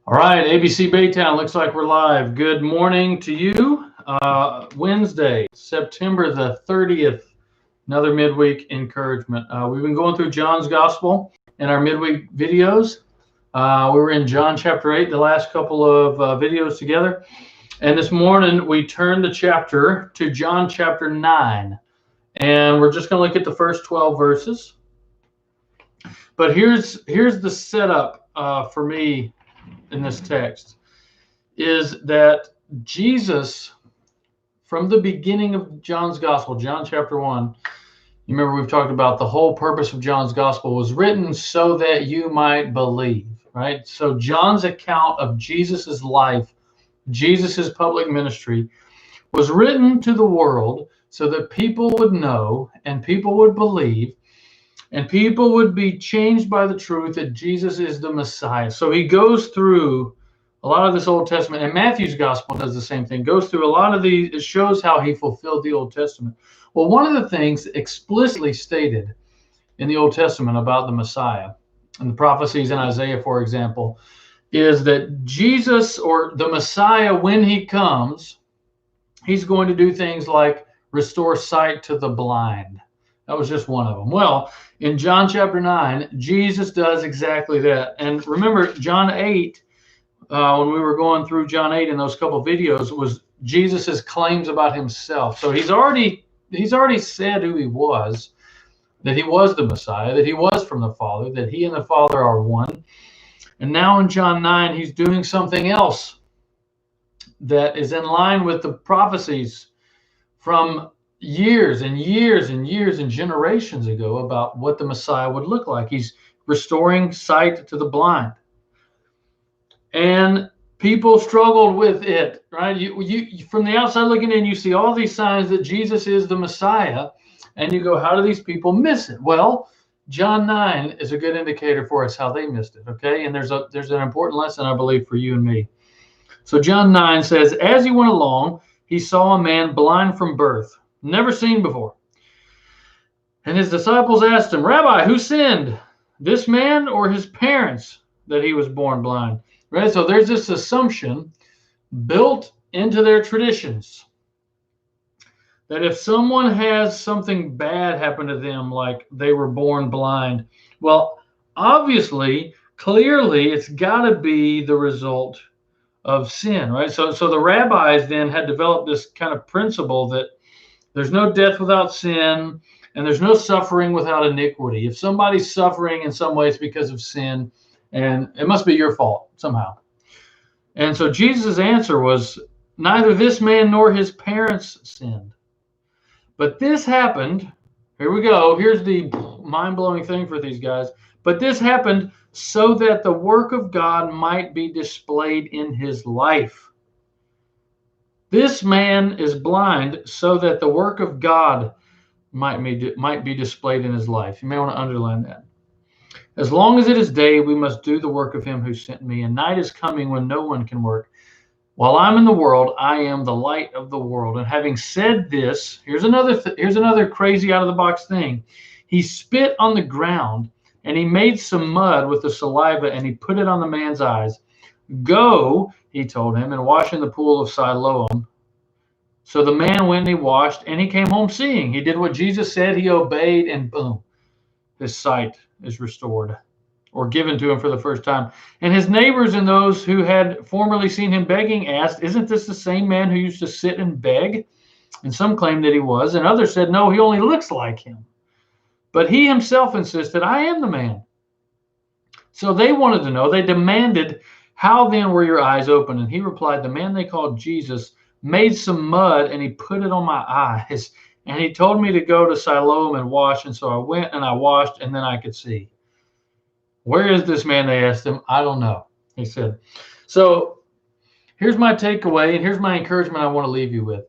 All right, ABC Baytown, looks like we're live. Good morning to you. Wednesday, September the 30th, another midweek encouragement. We've been going through John's Gospel in our midweek videos. We were in John chapter 8 the last couple of videos together. And this morning we turned the chapter to John chapter 9. And we're just going to look at the first 12 verses. But here's the setup for me in this text, is that Jesus, from the beginning of John's Gospel, John chapter 1, you remember we've talked about the whole purpose of John's Gospel was written so that you might believe, right? So John's account of Jesus's life, Jesus's public ministry, was written to the world so that people would know and people would believe and people would be changed by the truth that Jesus is the Messiah. So he goes through a lot of this Old Testament, and Matthew's gospel does the same thing, goes through a lot of these. It shows how he fulfilled the Old Testament. Well, one of the things explicitly stated in the Old Testament about the Messiah, and the prophecies in Isaiah, for example, is that Jesus, or the Messiah, when he comes, he's going to do things like restore sight to the blind. That was just one of them. Well, in John chapter 9, Jesus does exactly that. And remember, John 8, when we were going through John 8 in those couple videos, was Jesus's claims about himself. So he's already said who he was, that he was the Messiah, that he was from the Father, that he and the Father are one. And now in John 9, he's doing something else that is in line with the prophecies from years and years and years and generations ago about what the Messiah would look like. He's restoring sight to the blind. And people struggled with it, right? You from the outside looking in, you see all these signs that Jesus is the Messiah, and you go, how do these people miss it? Well, John 9 is a good indicator for us how they missed it, okay? And there's an important lesson, I believe, for you and me. So John 9 says, as he went along, he saw a man blind from birth, never seen before. And his disciples asked him, Rabbi, who sinned, this man or his parents, that he was born blind? Right? So there's this assumption built into their traditions that if someone has something bad happen to them, like they were born blind, well, obviously, clearly, it's got to be the result of sin, right? So the rabbis then had developed this kind of principle that there's no death without sin, and there's no suffering without iniquity. If somebody's suffering in some way, it's because of sin, and it must be your fault somehow. And so Jesus' answer was, neither this man nor his parents sinned. But this happened, here we go, here's the mind-blowing thing for these guys, but this happened so that the work of God might be displayed in his life. This man is blind so that the work of God might be displayed in his life. You may want to underline that. As long as it is day, we must do the work of him who sent me, and night is coming when no one can work. While I'm in the world, I am the light of the world. And having said this, here's another crazy out-of-the-box thing. He spit on the ground, and he made some mud with the saliva, and he put it on the man's eyes. Go, he told him, and wash in the pool of Siloam. So the man went and he washed, and he came home seeing. He did what Jesus said, he obeyed, and boom, his sight is restored, or given to him for the first time. And his neighbors and those who had formerly seen him begging asked, isn't this the same man who used to sit and beg? And some claimed that he was, and others said, no, he only looks like him. But he himself insisted, I am the man. So they wanted to know, they demanded, how then were your eyes open? And he replied, the man they called Jesus made some mud and he put it on my eyes. And he told me to go to Siloam and wash. And so I went and I washed, and then I could see. Where is this man? They asked him. I don't know, he said. So here's my takeaway, and here's my encouragement I want to leave you with.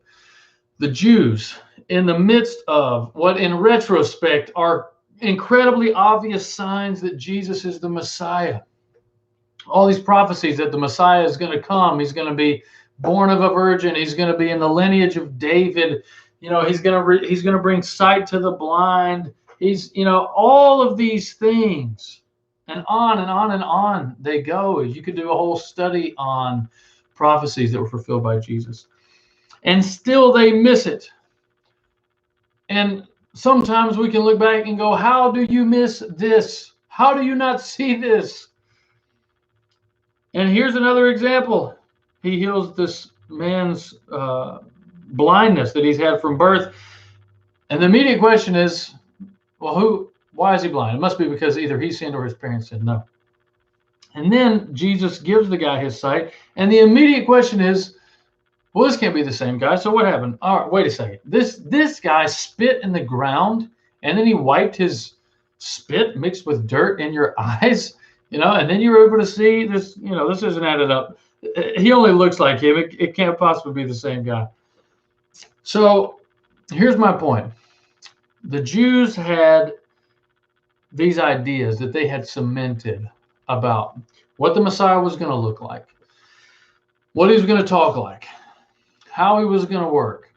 The Jews, in the midst of what in retrospect are incredibly obvious signs that Jesus is the Messiah, all these prophecies that the Messiah is going to come, he's going to be born of a virgin, he's going to be in the lineage of David, he's going to bring sight to the blind, he's all of these things. And on and on and on they go. You could do a whole study on prophecies that were fulfilled by Jesus. And still they miss it. And sometimes we can look back and go, how do you miss this? How do you not see this? And here's another example. He heals this man's blindness that he's had from birth. And the immediate question is, well, why is he blind? It must be because either he sinned or his parents sinned. No. And then Jesus gives the guy his sight. And the immediate question is, well, this can't be the same guy. So what happened? All right, wait a second. This guy spit in the ground, and then he wiped his spit mixed with dirt in your eyes, and then you were able to see this. This isn't added up. He only looks like him. It can't possibly be the same guy. So here's my point. The Jews had these ideas that they had cemented about what the Messiah was going to look like, what he was going to talk like, how he was going to work,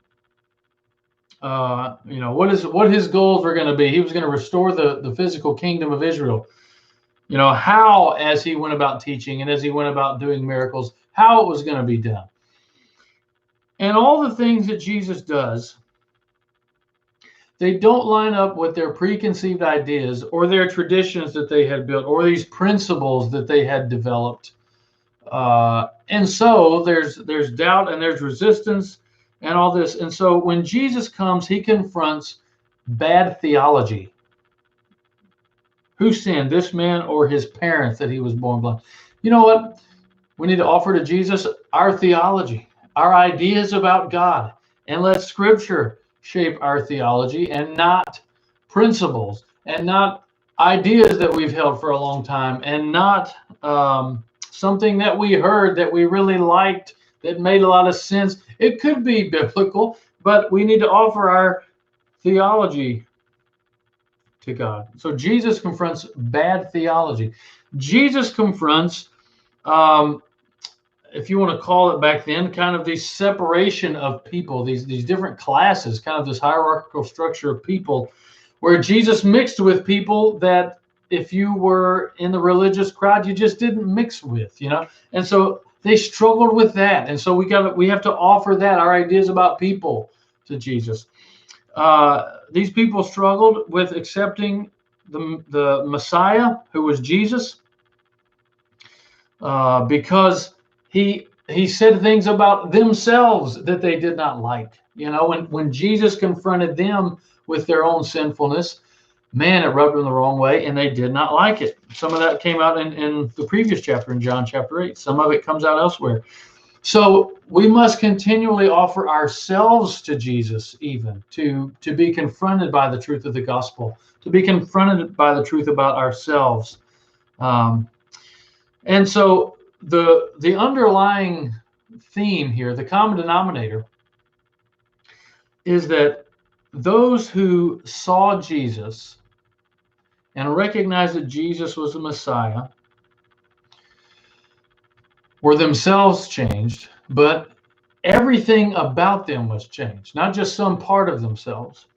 what his goals were going to be. He was going to restore the physical kingdom of Israel. How, as he went about teaching and as he went about doing miracles, how it was going to be done. And all the things that Jesus does, they don't line up with their preconceived ideas or their traditions that they had built or these principles that they had developed. And so there's doubt and there's resistance and all this. And so when Jesus comes, he confronts bad theology. Who sinned, this man or his parents, that he was born blind? You know what? We need to offer to Jesus our theology, our ideas about God, and let Scripture shape our theology and not principles and not ideas that we've held for a long time and not something that we heard that we really liked that made a lot of sense. It could be biblical, but we need to offer our theology to God. So Jesus confronts bad theology. Jesus confronts, if you want to call it back then, kind of the separation of people, these different classes, kind of this hierarchical structure of people, where Jesus mixed with people that if you were in the religious crowd, you just didn't mix with, And so they struggled with that. And so we have to offer that, our ideas about people, to Jesus. These people struggled with accepting the Messiah, who was Jesus, because he said things about themselves that they did not like. When Jesus confronted them with their own sinfulness, man, it rubbed them the wrong way, and they did not like it. Some of that came out in the previous chapter, in John chapter 8. Some of it comes out elsewhere. So we must continually offer ourselves to Jesus, even to be confronted by the truth of the gospel, to be confronted by the truth about ourselves. And so the underlying theme here, the common denominator, is that those who saw Jesus and recognized that Jesus was the Messiah were themselves changed, but everything about them was changed, not just some part of themselves.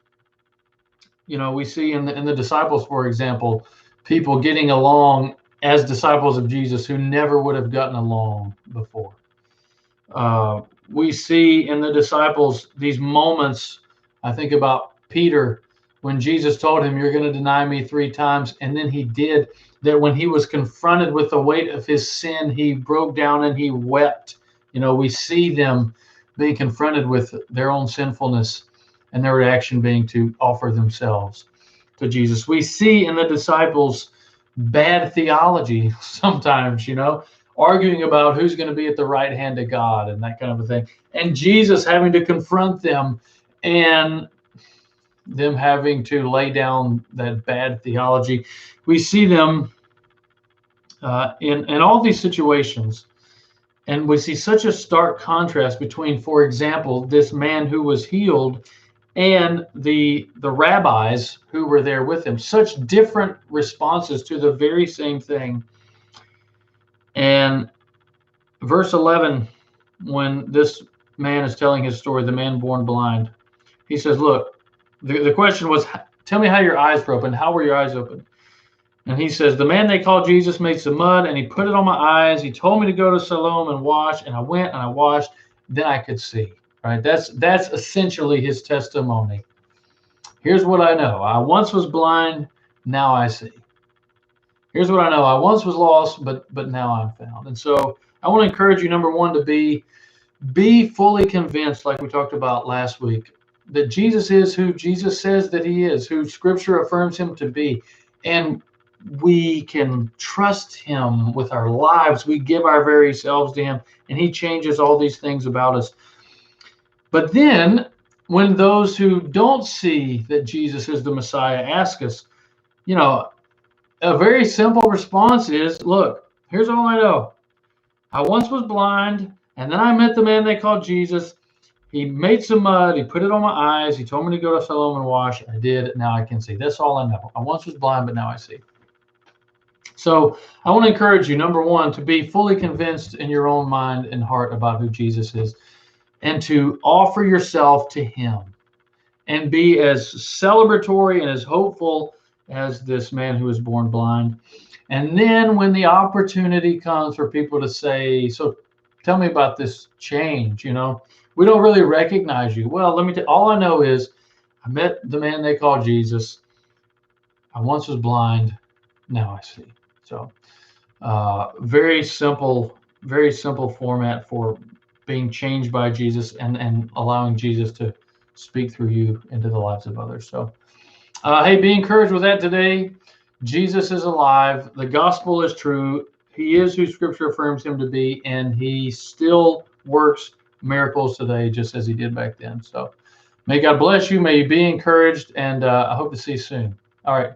We see in the disciples, for example, people getting along as disciples of Jesus who never would have gotten along before. We see in the disciples these moments. I think about Peter, when Jesus told him, "You're going to deny me 3 times," and then he did. That when he was confronted with the weight of his sin, he broke down and he wept. We see them being confronted with their own sinfulness and their reaction being to offer themselves to Jesus. We see in the disciples bad theology sometimes, arguing about who's going to be at the right hand of God and that kind of a thing. And Jesus having to confront them and them having to lay down that bad theology. We see them in all these situations, and we see such a stark contrast between, for example, this man who was healed and the rabbis who were there with him. Such different responses to the very same thing. And verse 11, when this man is telling his story, the man born blind, he says, look, the question was, tell me how your eyes were opened. How were your eyes opened? And he says, the man they called Jesus made some mud and he put it on my eyes. He told me to go to Siloam and wash, and I went and I washed. Then I could see. Right? That's essentially his testimony. Here's what I know. I once was blind, now I see. Here's what I know. I once was lost, but now I'm found. And so I want to encourage you, number one, to be fully convinced, like we talked about last week, that Jesus is who Jesus says that he is, who Scripture affirms him to be. And we can trust him with our lives. We give our very selves to him, and he changes all these things about us. But then, when those who don't see that Jesus is the Messiah ask us, you know, a very simple response is, look, here's all I know. I once was blind, and then I met the man they called Jesus. He made some mud. He put it on my eyes. He told me to go to Siloam and wash. I did. Now I can see. That's all I know. I once was blind, but now I see. So I want to encourage you, number one, to be fully convinced in your own mind and heart about who Jesus is, and to offer yourself to him and be as celebratory and as hopeful as this man who was born blind. And then when the opportunity comes for people to say, so tell me about this change, we don't really recognize you. Well, let me tell you, all I know is I met the man they call Jesus. I once was blind, now I see. So very simple format for being changed by Jesus and allowing Jesus to speak through you into the lives of others. So hey, be encouraged with that today. Jesus is alive. The gospel is true. He is who Scripture affirms him to be, and he still works miracles today just as he did back then. So may God bless you. May you be encouraged, and I hope to see you soon. All right.